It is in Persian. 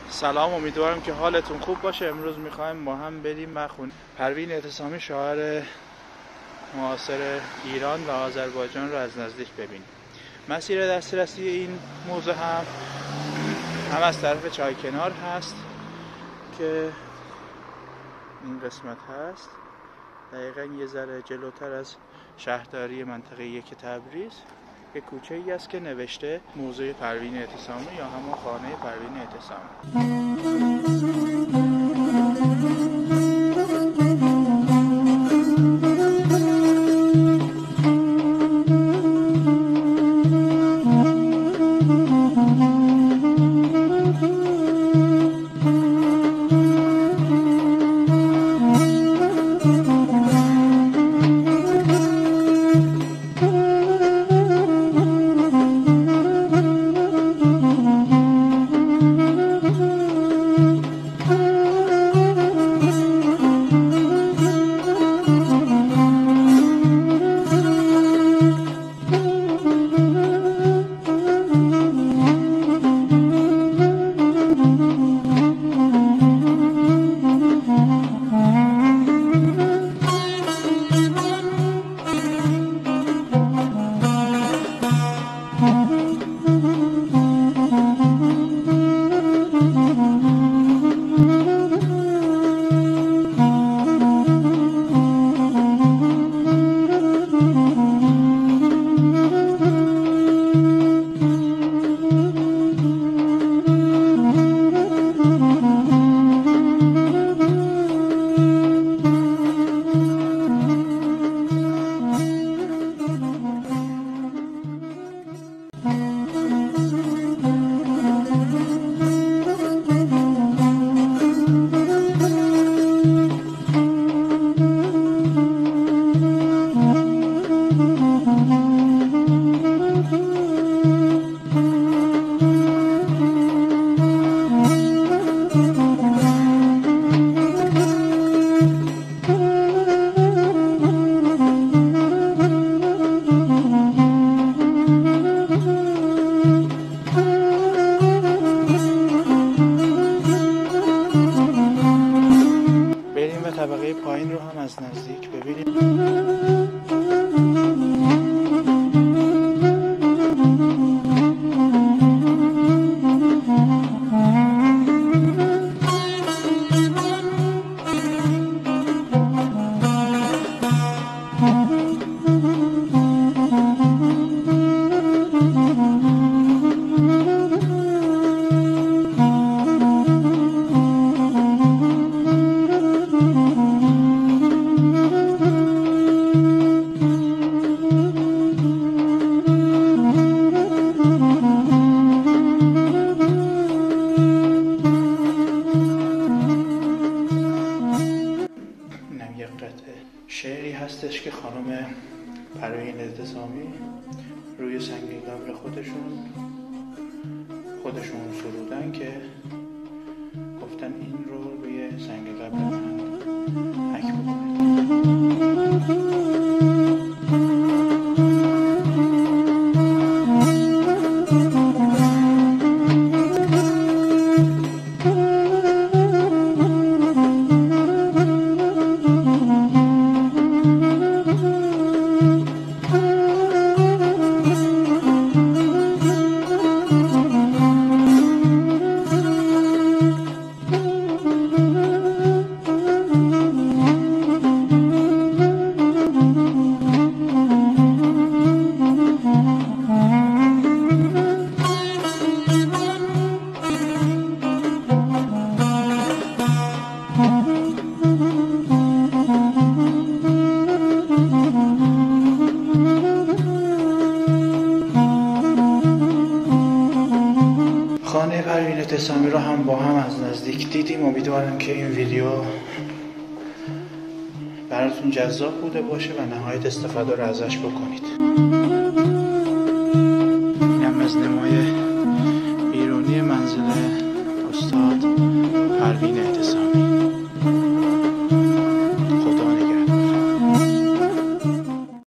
سلام، امیدوارم که حالتون خوب باشه. امروز میخوایم با هم بریم بخونیم پروین اعتصامی، شاعر معاصر ایران و آذربایجان رو از نزدیک ببینیم. مسیر دسترسی این موزه هم از طرف چایکنار هست که این قسمت هست، دقیقا یه ذره جلوتر از شهرداری منطقه 1 تبریز. یک کوچه ای است که نوشته موزه پروین اعتصامی یا همون خانه پروین اعتصامی. طبقه پایین رو هم از نزدیک ببینیم. شعری هستش که خانم پروین اعتصامی روی سنگ قبر خودشون سرودن که گفتن این رو روی سنگ قبر من حک بکنید. خانه پروین اعتصامی رو هم با هم از نزدیک دیدیم. امیدوارم که این ویدیو براتون جذاب بوده باشه و نهایت استفاده رو ازش بکنید.